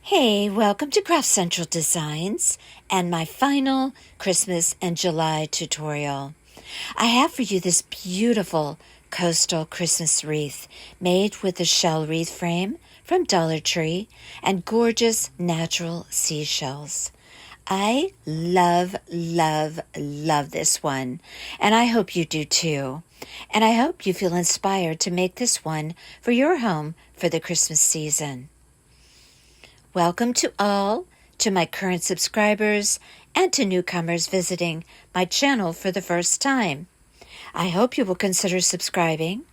Hey, welcome to Craft Central Designs and my final Christmas and July tutorial. I have for you this beautiful coastal Christmas wreath made with a shell wreath frame from Dollar Tree and gorgeous natural seashells. I love this one, and I hope you do too. And I hope you feel inspired to make this one for your home for the Christmas season. Welcome to all, to my current subscribers, and to newcomers visiting my channel for the first time. I hope you will consider subscribing,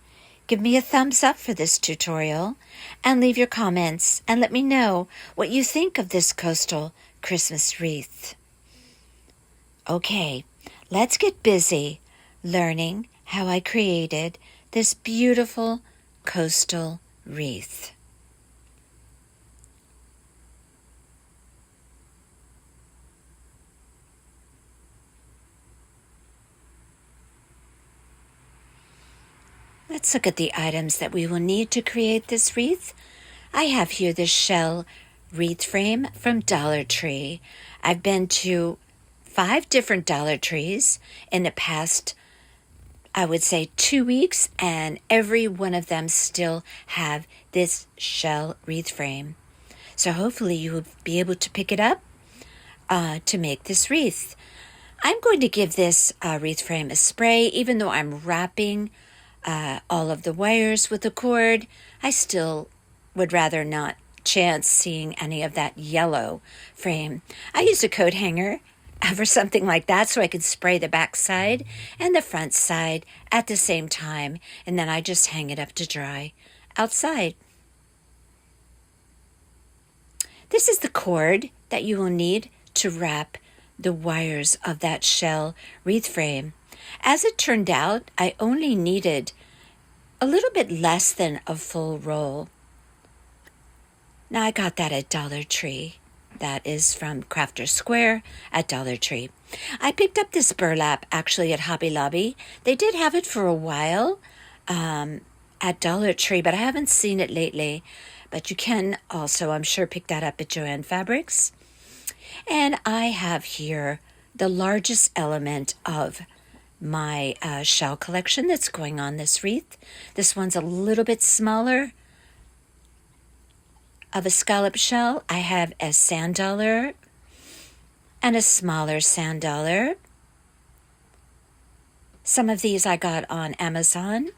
give me a thumbs up for this tutorial, and leave your comments and let me know what you think of this coastal Christmas wreath. Okay, let's get busy learning how I created this beautiful coastal wreath. Let's look at the items that we will need to create this wreath. I have here this shell wreath frame from Dollar Tree. I've been to 5 different Dollar Trees in the past, I would say 2 weeks, and every one of them still have this shell wreath frame. So hopefully you will be able to pick it up to make this wreath. I'm going to give this wreath frame a spray, even though I'm wrapping all of the wires with the cord. I still would rather not chance seeing any of that yellow frame. I used a coat hanger for something like that so I could spray the back side and the front side at the same time, and then I just hang it up to dry outside. This is the cord that you will need to wrap the wires of that shell wreath frame. As it turned out, I only needed a little bit less than a full roll. Now I got that at Dollar Tree. That is from Crafter Square at Dollar Tree. I picked up this burlap actually at Hobby Lobby. They did have it for a while at Dollar Tree, but I haven't seen it lately. But you can also, I'm sure, pick that up at Joann Fabrics. And I have here the largest element of my shell collection that's going on this wreath. This one's a little bit smaller of a scallop shell. I have a sand dollar and a smaller sand dollar. Some of these I got on Amazon.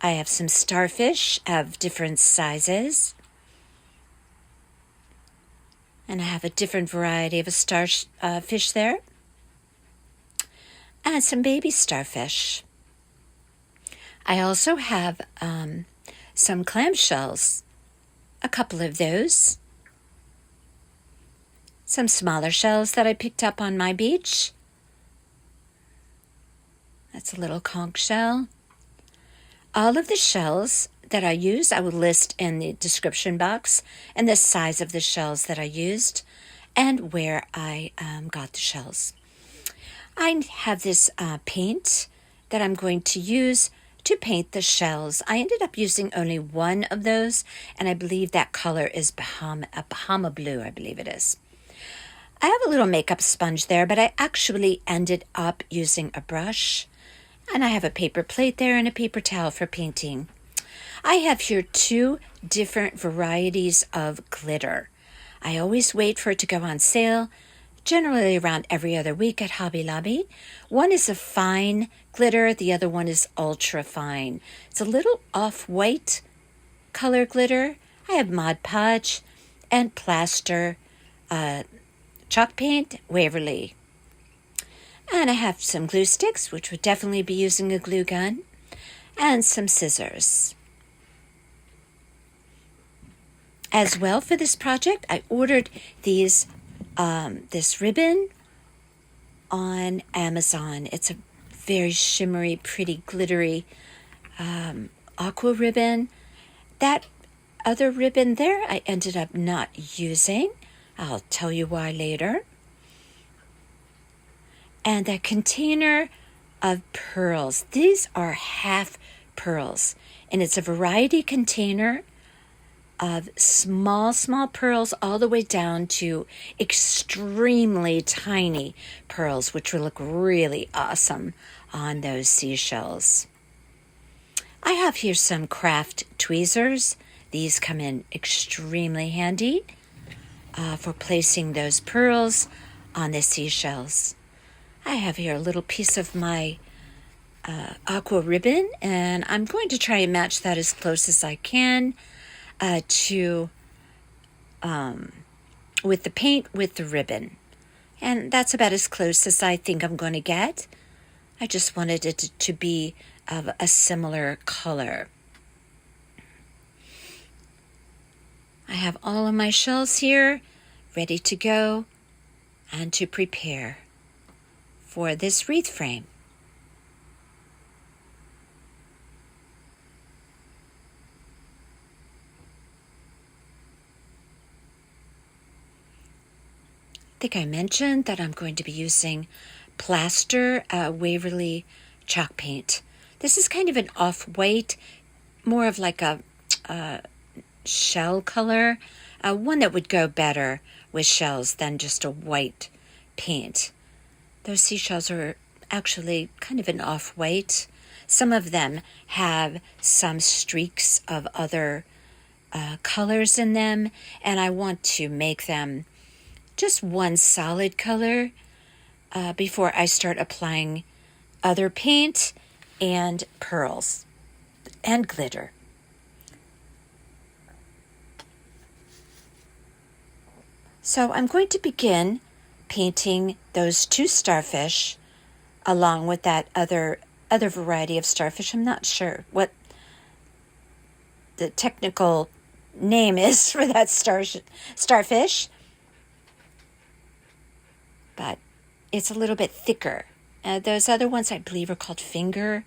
I have some starfish of different sizes. And I have a different variety of a starfish there. And some baby starfish. I also have some clam shells, a couple of those. Some smaller shells that I picked up on my beach. That's a little conch shell. All of the shells that I used, I will list in the description box, and the size of the shells that I used and where I got the shells. I have this paint that I'm going to use to paint the shells. I ended up using only one of those, and I believe that color is Bahama blue, I believe it is. I have a little makeup sponge there, but I actually ended up using a brush, and I have a paper plate there and a paper towel for painting. I have here 2 different varieties of glitter. I always wait for it to go on sale, generally around every other week at Hobby Lobby. One is a fine glitter, the other one is ultra fine. It's a little off-white color glitter. I have Mod Podge and Plaster Chalk Paint Waverly. And I have some glue sticks, which would definitely be using a glue gun, and some scissors. As well, for this project, I ordered this ribbon on Amazon. It's a very shimmery, pretty, glittery aqua ribbon. That other ribbon there, I ended up not using. I'll tell you why later. And that container of pearls. These are half pearls, and it's a variety container. of small pearls all the way down to extremely tiny pearls, which will look really awesome on those seashells. I have here some craft tweezers. These come in extremely handy for placing those pearls on the seashells. I have here a little piece of my aqua ribbon, and I'm going to try and match that as close as I can with the paint with the ribbon. And that's about as close as I think I'm going to get. I just wanted it to be of a similar color. I have all of my shells here ready to go and to prepare for this wreath frame. I think I mentioned that I'm going to be using plaster Waverly chalk paint. This is kind of an off-white, more of like a shell color, one that would go better with shells than just a white paint. Those seashells are actually kind of an off-white. Some of them have some streaks of other colors in them, and I want to make them just one solid color before I start applying other paint and pearls and glitter. So I'm going to begin painting those two starfish along with that other variety of starfish. I'm not sure what the technical name is for that starfish, but it's a little bit thicker. Those other ones I believe are called finger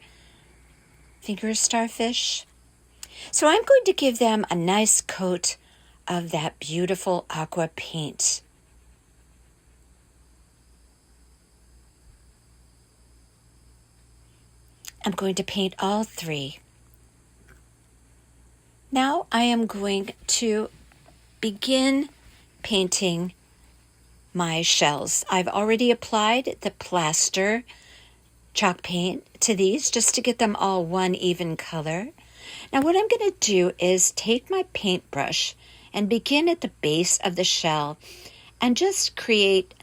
starfish. So I'm going to give them a nice coat of that beautiful aqua paint. I'm going to paint all three. Now I am going to begin painting my shells. I've already applied the plaster chalk paint to these just to get them all one even color. Now what I'm going to do is take my paintbrush and begin at the base of the shell and just create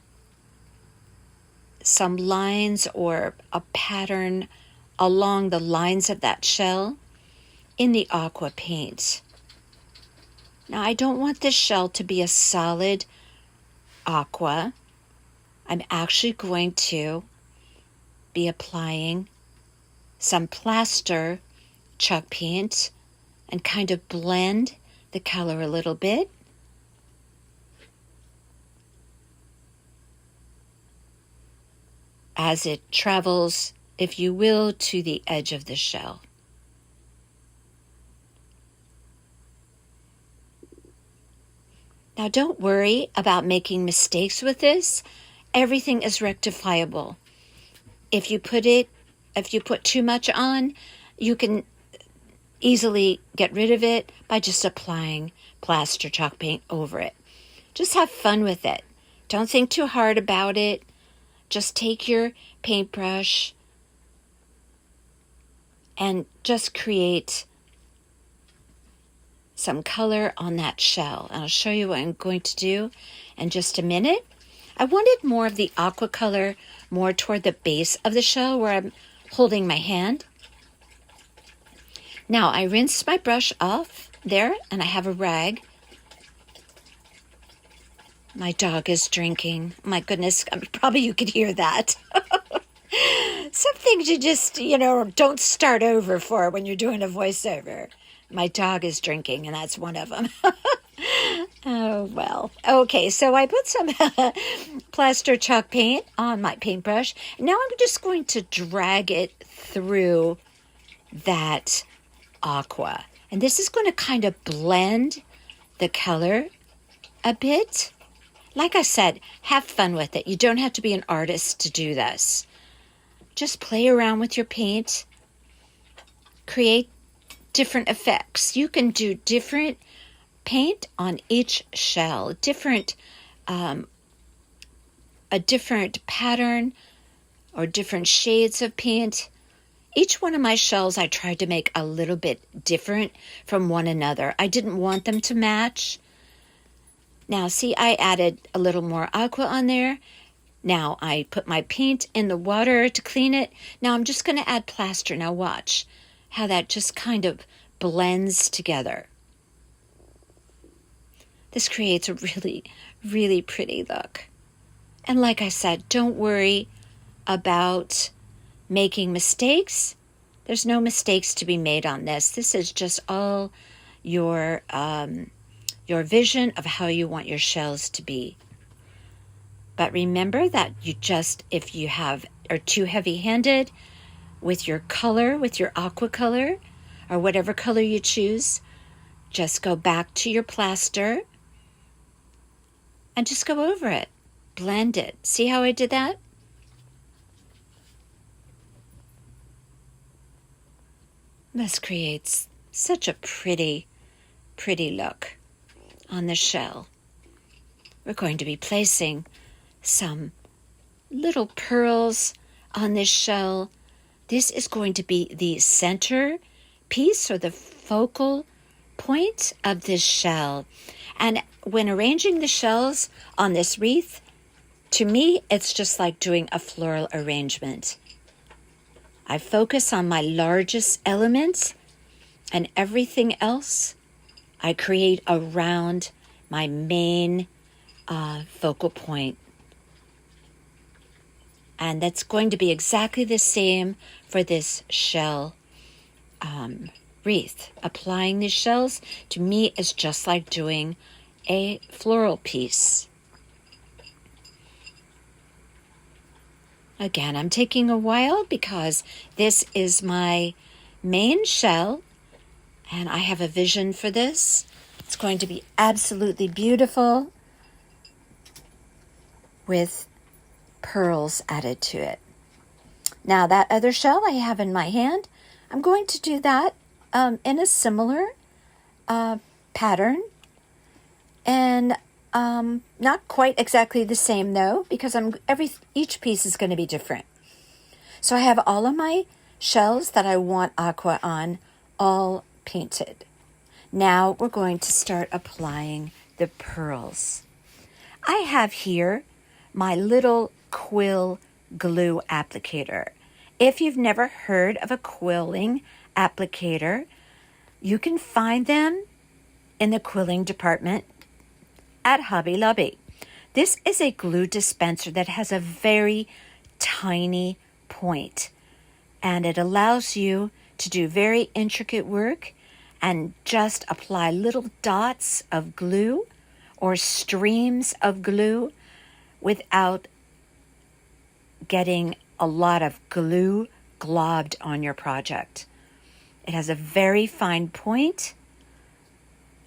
some lines or a pattern along the lines of that shell in the aqua paint. Now I don't want this shell to be a solid aqua. I'm actually going to be applying some plaster chalk paint and kind of blend the color a little bit. As it travels, if you will, to the edge of the shell. Now don't worry about making mistakes with this. Everything is rectifiable. If you put too much on, you can easily get rid of it by just applying plaster chalk paint over it. Just have fun with it. Don't think too hard about it. Just take your paintbrush and just create some color on that shell. And I'll show you what I'm going to do in just a minute. I wanted more of the aqua color more toward the base of the shell where I'm holding my hand. Now I rinsed my brush off there and I have a rag. My dog is drinking. My goodness, probably you could hear that. Some things you just, don't start over for when you're doing a voiceover. My dog is drinking, and that's one of them. Oh, well. Okay, so I put some plaster chalk paint on my paintbrush. Now I'm just going to drag it through that aqua. And this is going to kind of blend the color a bit. Like I said, have fun with it. You don't have to be an artist to do this. Just play around with your paint. Create different effects. You can do different paint on each shell, a different pattern or different shades of paint. Each one of my shells I tried to make a little bit different from one another. I didn't want them to match. Now see, I added a little more aqua on there. Now I put my paint in the water to clean it. Now I'm just going to add plaster. Now watch how that just kind of blends together. This creates a really, really pretty look. And like I said, don't worry about making mistakes. There's no mistakes to be made on this. This is just all your vision of how you want your shells to be. But remember that if you are too heavy-handed with your color, with your aqua color, or whatever color you choose, just go back to your plaster and just go over it. Blend it. See how I did that? This creates such a pretty, pretty look on the shell. We're going to be placing some little pearls on this shell. This is going to be the center piece or the focal point of this shell. And when arranging the shells on this wreath, to me, it's just like doing a floral arrangement. I focus on my largest elements, and everything else I create around my main focal point. And that's going to be exactly the same for this shell wreath. Applying these shells, to me, is just like doing a floral piece. Again, I'm taking a while because this is my main shell, and I have a vision for this. It's going to be absolutely beautiful with pearls added to it. Now, that other shell I have in my hand, I'm going to do that in a similar pattern, and not quite exactly the same though, because each piece is going to be different. So I have all of my shells that I want aqua on all painted. Now we're going to start applying the pearls. I have here my little quill glue applicator. If you've never heard of a quilling applicator, you can find them in the quilling department at Hobby Lobby. This is a glue dispenser that has a very tiny point, and it allows you to do very intricate work and just apply little dots of glue or streams of glue without getting a lot of glue globbed on your project. It has a very fine point,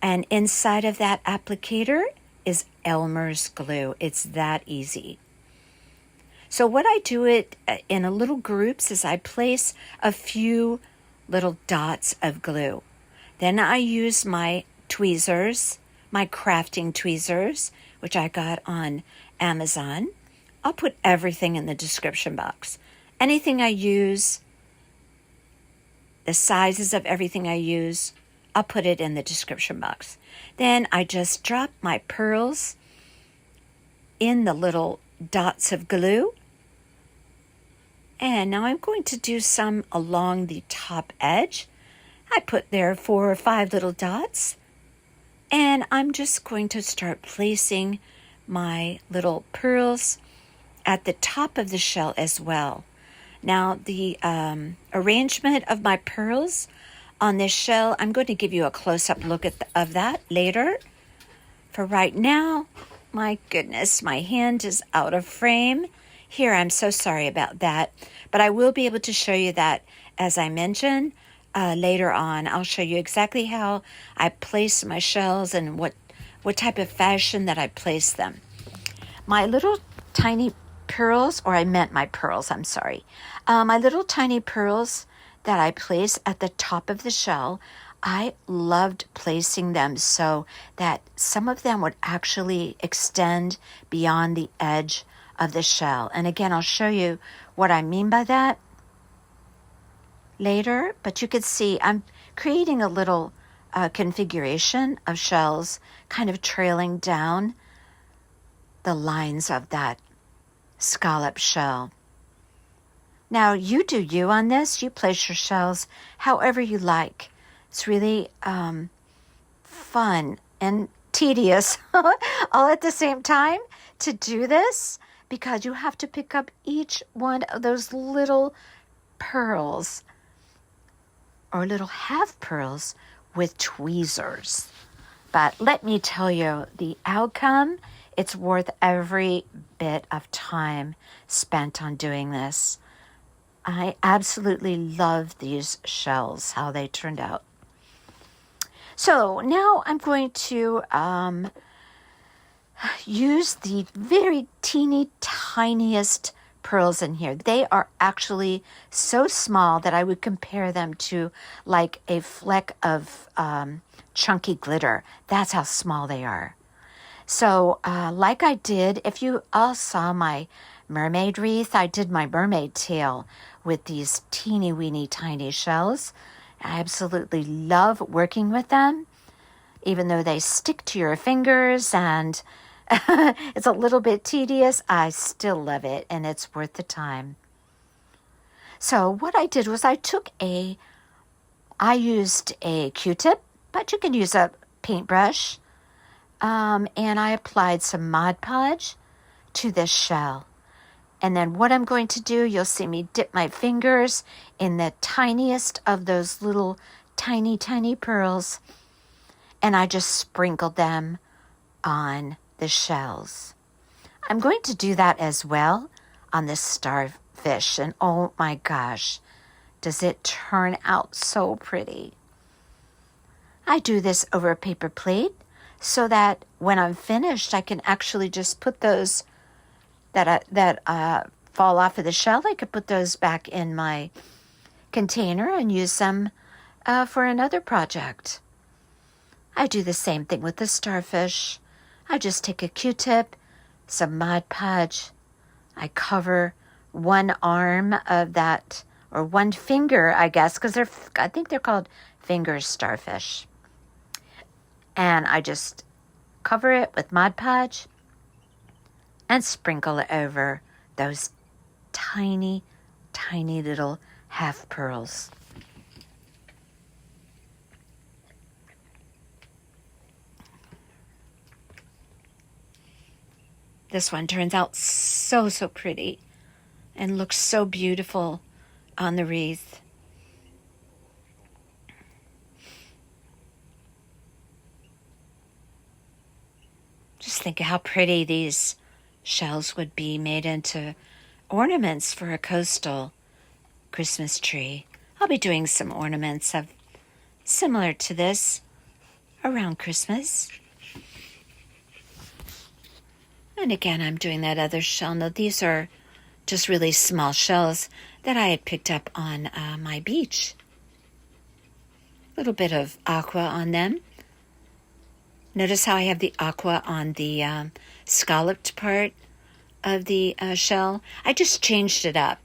and inside of that applicator is Elmer's glue. It's that easy. So what I do it in a little groups is I place a few little dots of glue. Then I use my tweezers, my crafting tweezers, which I got on Amazon. I'll put everything in the description box. Anything I use, the sizes of everything I use, I'll put it in the description box. Then I just drop my pearls in the little dots of glue. And now I'm going to do some along the top edge. I put there 4 or 5 little dots. And I'm just going to start placing my little pearls at the top of the shell as well. Now the arrangement of my pearls on this shell, I'm going to give you a close-up look of that later. For right now, my goodness, my hand is out of frame. Here, I'm so sorry about that. But I will be able to show you that, as I mentioned, later on. I'll show you exactly how I place my shells and what type of fashion that I place them. My little tiny pearls, or I meant my pearls, I'm sorry. My little tiny pearls that I place at the top of the shell, I loved placing them so that some of them would actually extend beyond the edge of the shell. And again, I'll show you what I mean by that later, but you could see I'm creating a little configuration of shells kind of trailing down the lines of that scallop shell. Now, you do you on this. You place your shells however you like. It's really fun and tedious all at the same time to do this, because you have to pick up each one of those little pearls or little half pearls with tweezers. But let me tell you, the outcome, it's worth every bit of time spent on doing this. I absolutely love these shells, how they turned out. So now I'm going to use the very teeny tiniest pearls in here. They are actually so small that I would compare them to like a fleck of chunky glitter. That's how small they are. So like I did, if you all saw my mermaid wreath, I did my mermaid tail with these teeny weeny tiny shells. I absolutely love working with them, even though they stick to your fingers and it's a little bit tedious. I still love it, and it's worth the time. So what I did was I used a Q-tip, but you can use a paintbrush, and I applied some Mod Podge to this shell. And then what I'm going to do, you'll see me dip my fingers in the tiniest of those little tiny, tiny pearls, and I just sprinkle them on the shells. I'm going to do that as well on this starfish, and oh my gosh, does it turn out so pretty. I do this over a paper plate so that when I'm finished, I can actually just put those that fall off of the shell. I could put those back in my container and use them for another project. I do the same thing with the starfish. I just take a Q-tip, some Mod Podge. I cover one arm of that, or one finger, I guess, because I think they're called finger starfish. And I just cover it with Mod Podge and sprinkle it over those tiny, tiny little half pearls. This one turns out so pretty and looks so beautiful on the wreath. Just think of how pretty these shells would be made into ornaments for a coastal Christmas tree. I'll be doing some ornaments similar to this around Christmas. And again, I'm doing that other shell. Now, these are just really small shells that I had picked up on my beach. A little bit of aqua on them. Notice how I have the aqua on the scalloped part of the shell. I just changed it up.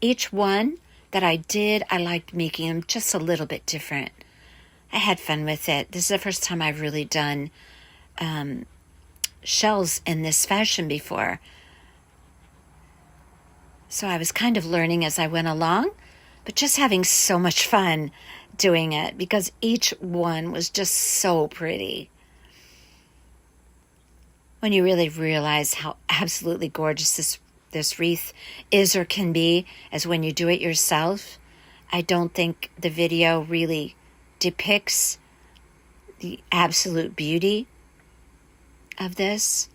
Each one that I did, I liked making them just a little bit different. I had fun with it. This is the first time I've really done shells in this fashion before. So I was kind of learning as I went along, but just having so much fun doing it because each one was just so pretty. When you really realize how absolutely gorgeous this wreath is or can be as when you do it yourself, I don't think the video really depicts the absolute beauty of this.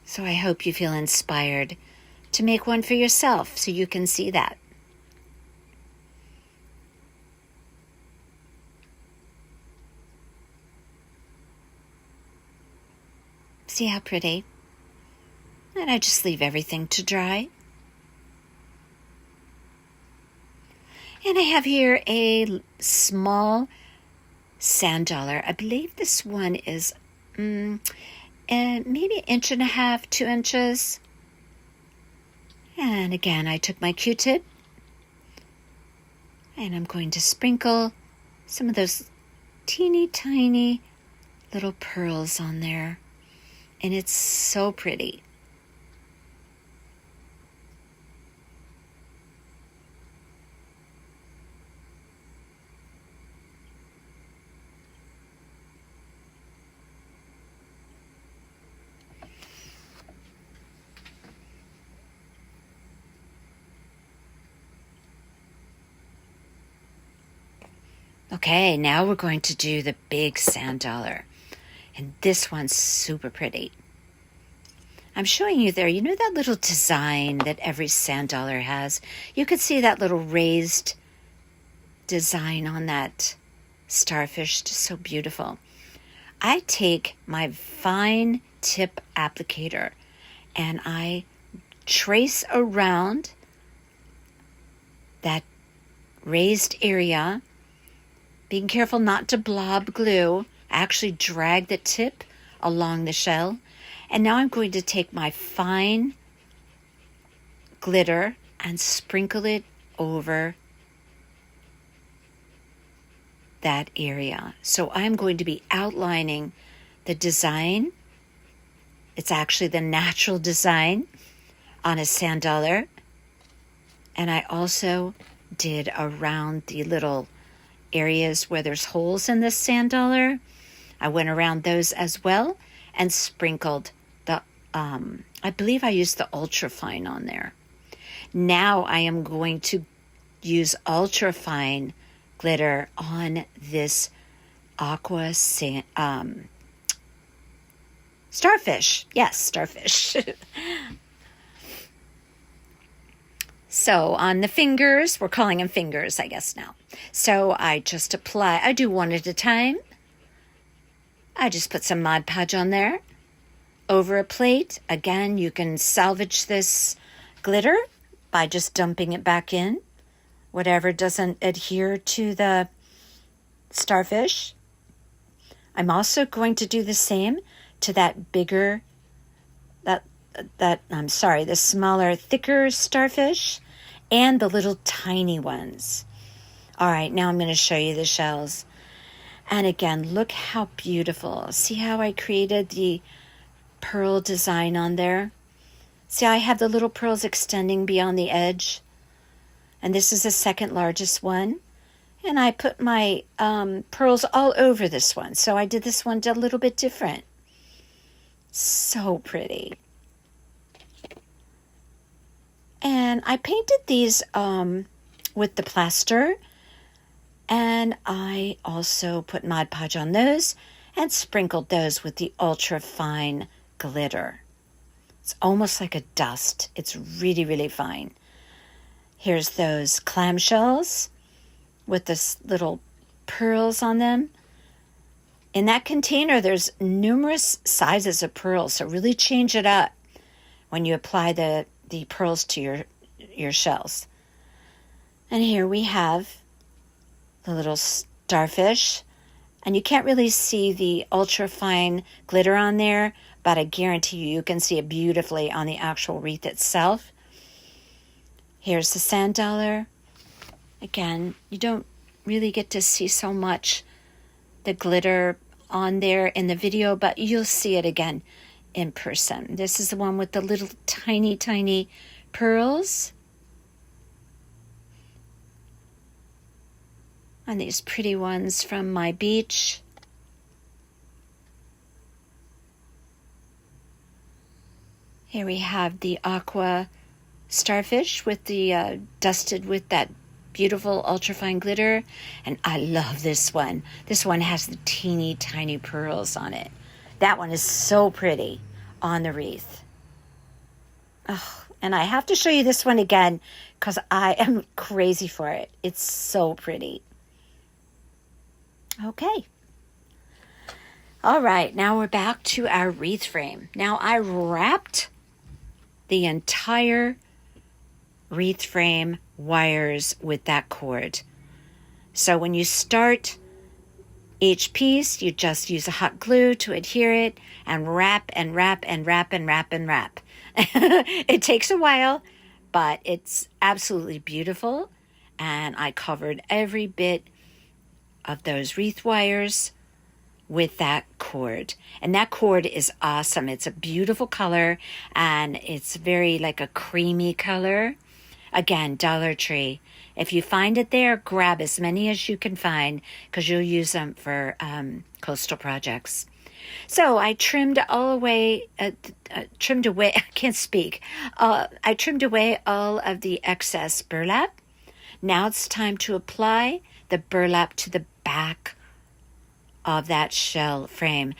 So I hope you feel inspired to make one for yourself so you can see that. See how pretty? And I just leave everything to dry. And I have here a small sand dollar. I believe this one is maybe 1.5 inches, 2 inches. And again, I took my Q-tip and I'm going to sprinkle some of those teeny tiny little pearls on there. And it's so pretty. Okay, now we're going to do the big sand dollar. And this one's super pretty. I'm showing you there, you know that little design that every sand dollar has? You could see that little raised design on that starfish, just so beautiful. I take my fine tip applicator and I trace around that raised area, being careful not to blob glue. I actually drag the tip along the shell. And now I'm going to take my fine glitter and sprinkle it over that area. So I'm going to be outlining the design. It's actually the natural design on a sand dollar. And I also did around the little areas where there's holes in this sand dollar. I went around those as well and sprinkled the, I believe I used the ultra fine on there. Now I am going to use ultra fine glitter on this aqua starfish. Yes, starfish. So on the fingers, we're calling them fingers, I guess now. So I just apply, I do one at a time. I just put some Mod Podge on there over a plate. Again, you can salvage this glitter by just dumping it back in. Whatever doesn't adhere to the starfish. I'm also going to do the same to that bigger, the smaller, thicker starfish and the little tiny ones. All right, now I'm going to show you the shells. And again, look how beautiful. See how I created the pearl design on there? See, I have the little pearls extending beyond the edge. And this is the second largest one. And I put my pearls all over this one. So I did this one a little bit different. So pretty. And I painted these with the plaster. And I also put Mod Podge on those and sprinkled those with the ultra fine glitter. It's almost like a dust. It's really, really fine. Here's those clam shells with this little pearls on them. In that container, there's numerous sizes of pearls, so really change it up when you apply the pearls to your shells. And here we have the little starfish. And you can't really see the ultra fine glitter on there, but I guarantee you can see it beautifully on the actual wreath itself. Here's the sand dollar. Again, you don't really get to see so much the glitter on there in the video, but you'll see it again in person. This is the one with the little tiny, tiny pearls. And these pretty ones from my beach. Here we have the aqua starfish with the dusted with that beautiful ultrafine glitter. And I love this one. This one has the teeny tiny pearls on it. That one is so pretty on the wreath. Oh, and I have to show you this one again because I am crazy for it. It's so pretty. Okay. All right, now we're back to our wreath frame. Now I wrapped the entire wreath frame wires with that cord. So when you start each piece, you just use a hot glue to adhere it and wrap and wrap and wrap and wrap and wrap. It takes a while, but it's absolutely beautiful. And I covered every bit of those wreath wires with that cord. And that cord is awesome. It's a beautiful color, and it's very like a creamy color. Again, Dollar Tree. If you find it there, grab as many as you can find, because you'll use them for coastal projects. So I trimmed away, I can't speak. I trimmed away all of the excess burlap. Now it's time to apply the burlap to the back of that shell frame.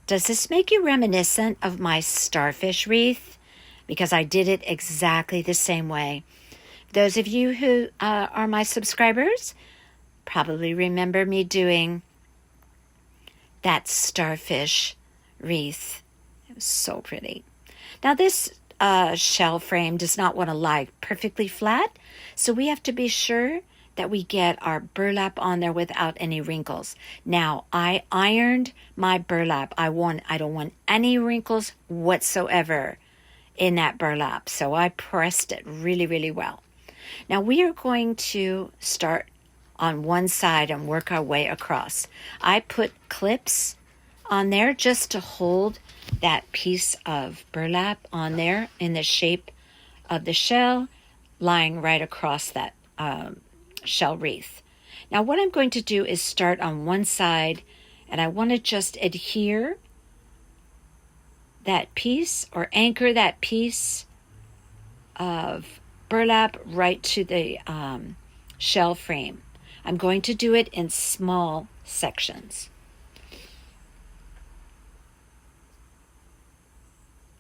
Does this make you reminiscent of my starfish wreath? Because I did it exactly the same way. Those of you who are my subscribers probably remember me doing that starfish wreath. It was so pretty. Now this shell frame does not want to lie perfectly flat, so we have to be sure that we get our burlap on there without any wrinkles. Now, I ironed my burlap. I don't want any wrinkles whatsoever in that burlap, so I pressed it really, really well. Now we are going to start on one side and work our way across. I put clips on there just to hold that piece of burlap on there in the shape of the shell, lying right across that shell wreath. Now what I'm going to do is start on one side, and I want to just adhere that piece or anchor that piece of burlap right to the shell frame. I'm going to do it in small sections.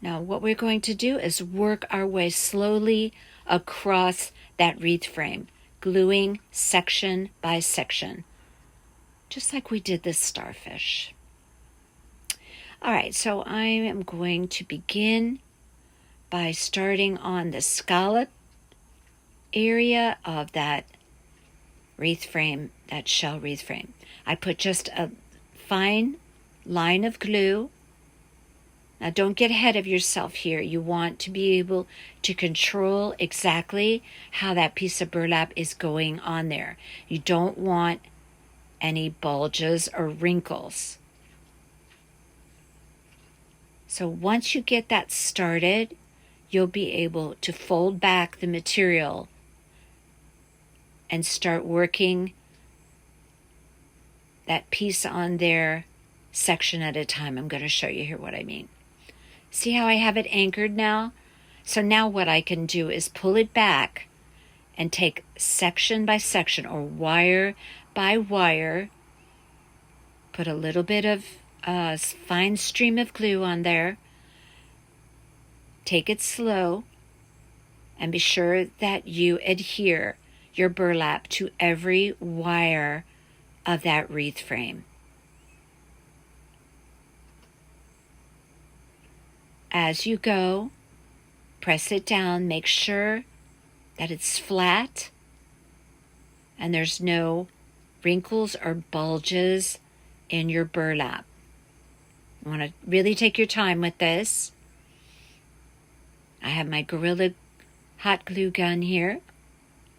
Now what we're going to do is work our way slowly across that wreath frame, gluing section by section, just like we did this starfish. All right, so I am going to begin by starting on the scallop area of that wreath frame, that shell wreath frame. I put just a fine line of glue. Now don't get ahead of yourself here. You want to be able to control exactly how that piece of burlap is going on there. You don't want any bulges or wrinkles. So once you get that started, you'll be able to fold back the material and start working that piece on there section at a time. I'm going to show you here what I mean. See how I have it anchored now? So now what I can do is pull it back and take section by section or wire by wire, put a little bit of fine stream of glue on there, take it slow, and be sure that you adhere your burlap to every wire of that wreath frame. As you go, press it down, make sure that it's flat and there's no wrinkles or bulges in your burlap. You want to really take your time with this. I have my Gorilla hot glue gun here.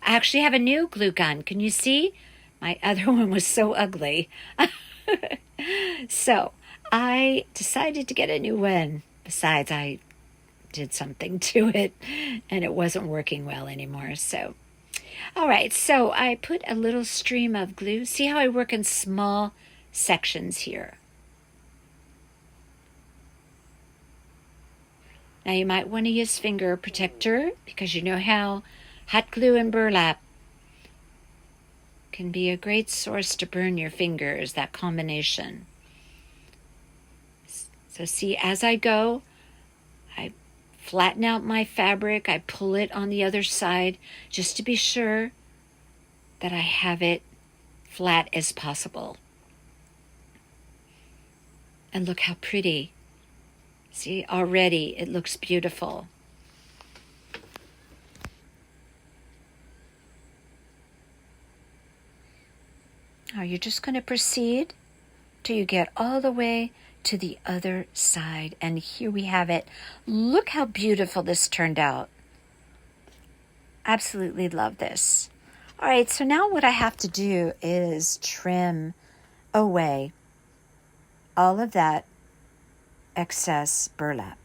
I actually have a new glue gun. Can you see? My other one was so ugly. So I decided to get a new one. Besides, I did something to it and it wasn't working well anymore. So, all right. So I put a little stream of glue. See how I work in small sections here. Now you might want to use finger protector because you know how hot glue and burlap can be a great source to burn your fingers, that combination. So see, as I go, I flatten out my fabric, I pull it on the other side just to be sure that I have it flat as possible. And look how pretty. See, already it looks beautiful. Now you're just going to proceed till you get all the way to the other side. And here we have it. Look how beautiful this turned out. Absolutely love this. All right, so now what I have to do is trim away all of that excess burlap.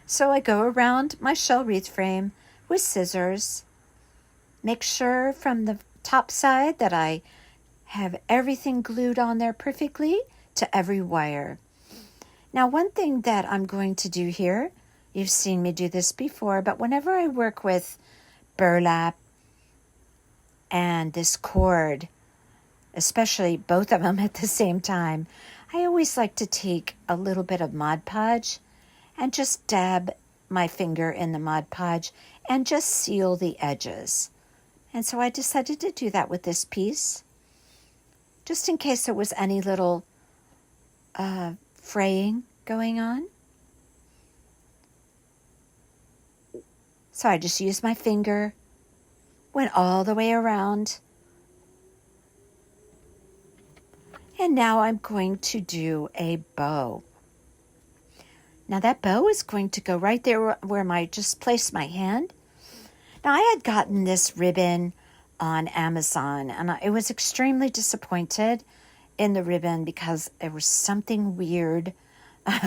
So I go around my shell wreath frame with scissors, make sure from the top side that I have everything glued on there perfectly to every wire. Now, one thing that I'm going to do here, you've seen me do this before, but whenever I work with burlap and this cord, especially both of them at the same time, I always like to take a little bit of Mod Podge and just dab my finger in the Mod Podge and just seal the edges. And so I decided to do that with this piece, just in case there was any little fraying going on. So I just used my finger, went all the way around, and now I'm going to do a bow. Now that bow is going to go right there where I just placed my hand. Now I had gotten this ribbon on Amazon, and I was extremely disappointed in the ribbon because there was something weird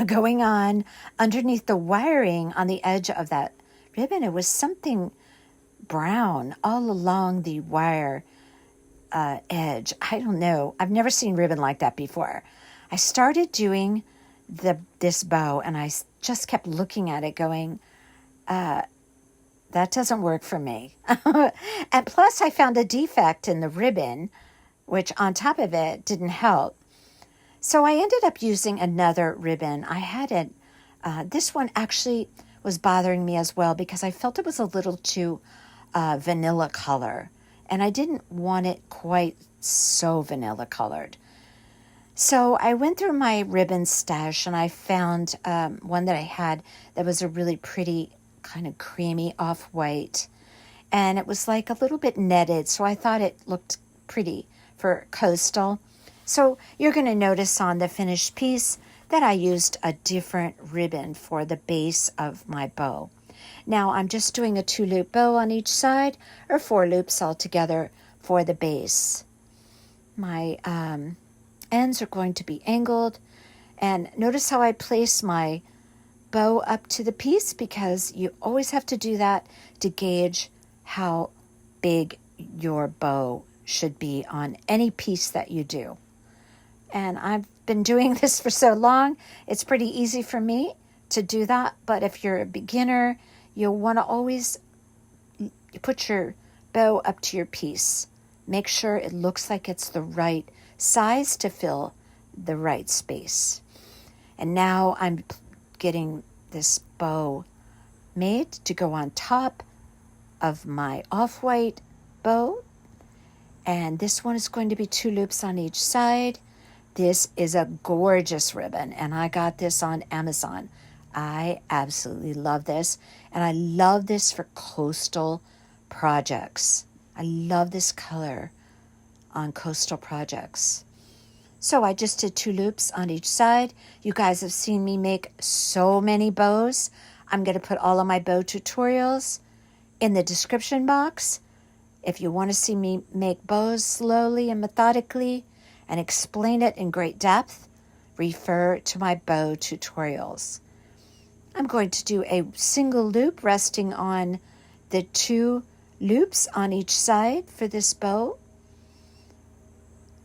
going on underneath the wiring on the edge of that ribbon. It was something brown all along the wire edge. I don't know. I've never seen ribbon like that before. I started doing this bow, and I just kept looking at it going, that doesn't work for me. And plus I found a defect in the ribbon, which on top of it didn't help. So I ended up using another ribbon. I had it. This one actually was bothering me as well because I felt it was a little too vanilla color, and I didn't want it quite so vanilla colored. So I went through my ribbon stash, and I found one that I had that was a really pretty kind of creamy off-white, and it was like a little bit netted, so I thought it looked pretty for coastal. So you're going to notice on the finished piece that I used a different ribbon for the base of my bow. Now I'm just doing a 2-loop bow on each side, or 4 loops altogether for the base. My ends are going to be angled, and notice how I place my bow up to the piece, because you always have to do that to gauge how big your bow should be on any piece that you do. And I've been doing this for so long, it's pretty easy for me to do that. But if you're a beginner, you'll want to always put your bow up to your piece. Make sure it looks like it's the right size to fill the right space. And now I'm getting this bow made to go on top of my off-white bow. And this one is going to be 2 loops on each side. This is a gorgeous ribbon, and I got this on Amazon. I absolutely love this, and I love this for coastal projects. I love this color on coastal projects. So I just did 2 loops on each side. You guys have seen me make so many bows. I'm going to put all of my bow tutorials in the description box. If you want to see me make bows slowly and methodically and explain it in great depth, refer to my bow tutorials. I'm going to do a single loop resting on the 2 loops on each side for this bow.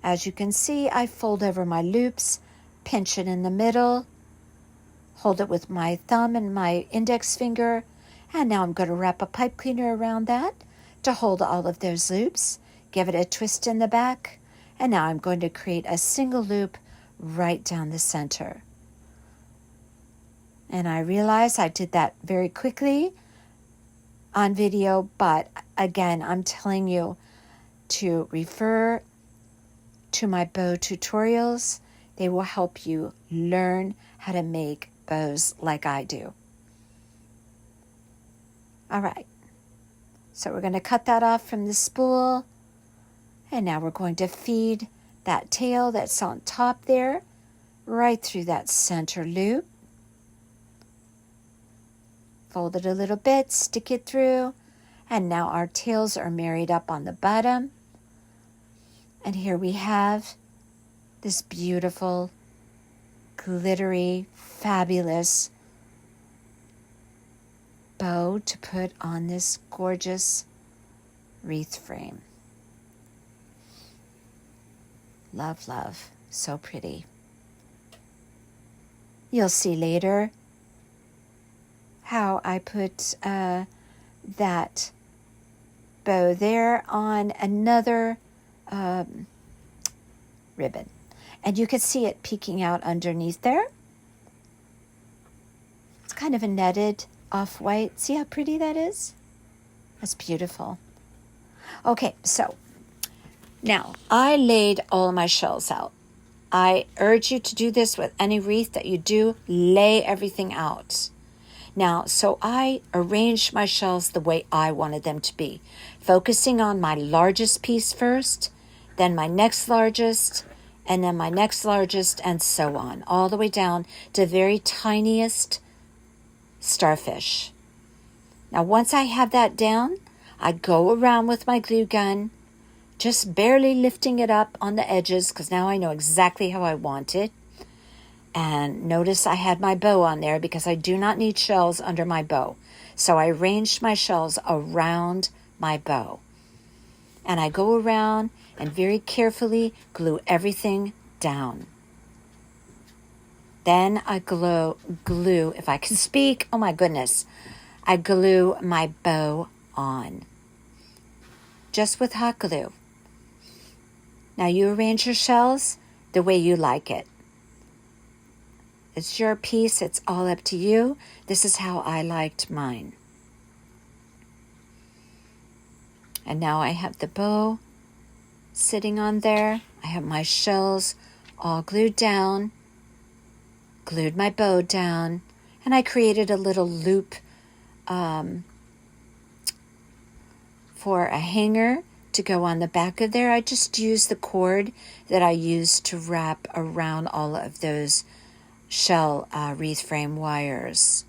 As you can see, I fold over my loops, pinch it in the middle, hold it with my thumb and my index finger, and now I'm going to wrap a pipe cleaner around that to hold all of those loops, give it a twist in the back, and now I'm going to create a single loop right down the center. And I realize I did that very quickly on video, but again, I'm telling you to refer to my bow tutorials. They will help you learn how to make bows like I do. All right, so we're going to cut that off from the spool, and now we're going to feed that tail that's on top there, right through that center loop. Fold it a little bit, stick it through, and now our tails are married up on the bottom. And here we have this beautiful, glittery, fabulous bow to put on this gorgeous wreath frame. Love, love. So pretty. You'll see later how I put that bow there on another ribbon. And you can see it peeking out underneath there. It's kind of a netted off-white. See how pretty that is? That's beautiful. Okay, so now I laid all my shells out. I urge you to do this with any wreath that you do. Lay everything out. Now, so I arranged my shells the way I wanted them to be, focusing on my largest piece first, then my next largest, and then my next largest, and so on, all the way down to the very tiniest starfish. Now, once I have that down, I go around with my glue gun, just barely lifting it up on the edges, because now I know exactly how I want it. And notice I had my bow on there because I do not need shells under my bow. So I arranged my shells around my bow. And I go around and very carefully glue everything down. Then I glue, if I can speak, oh my goodness, I glue my bow on. Just with hot glue. Now you arrange your shells the way you like it. It's your piece. It's all up to you. This is how I liked mine. And now I have the bow sitting on there. I have my shells all glued down. Glued my bow down. And I created a little loop for a hanger to go on the back of there. I just used the cord that I used to wrap around all of those shell wreath frame wires.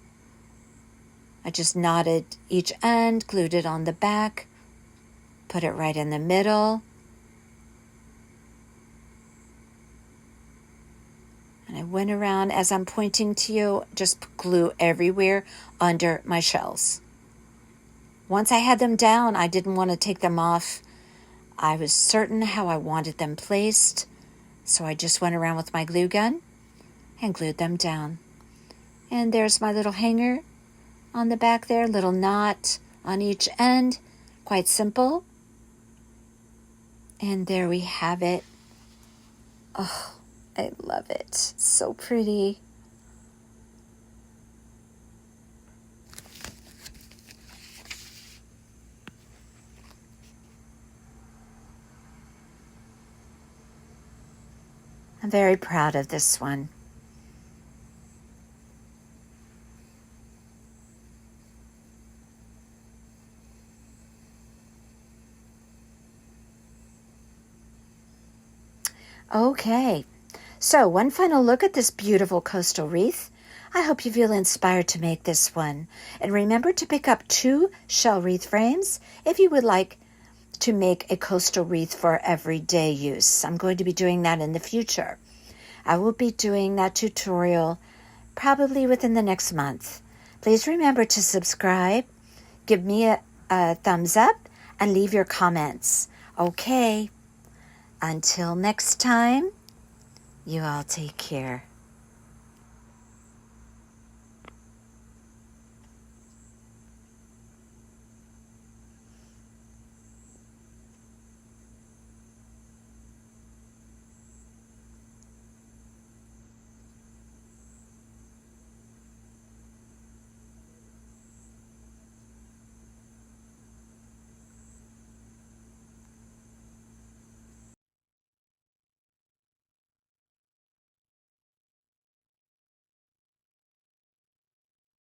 I just knotted each end, glued it on the back, put it right in the middle, and I went around as I'm pointing to you, just glue everywhere under my shells. Once I had them down, I didn't want to take them off. I was certain how I wanted them placed, so I just went around with my glue gun and glued them down. And there's my little hanger on the back there, little knot on each end, quite simple. And there we have it. Oh, I love it. It's so pretty. I'm very proud of this one. Okay, so one final look at this beautiful coastal wreath. I hope you feel inspired to make this one. And remember to pick up 2 shell wreath frames if you would like to make a coastal wreath for everyday use. I'm going to be doing that in the future. I will be doing that tutorial probably within the next month. Please remember to subscribe, give me a thumbs up, and leave your comments. Okay. Until next time, you all take care.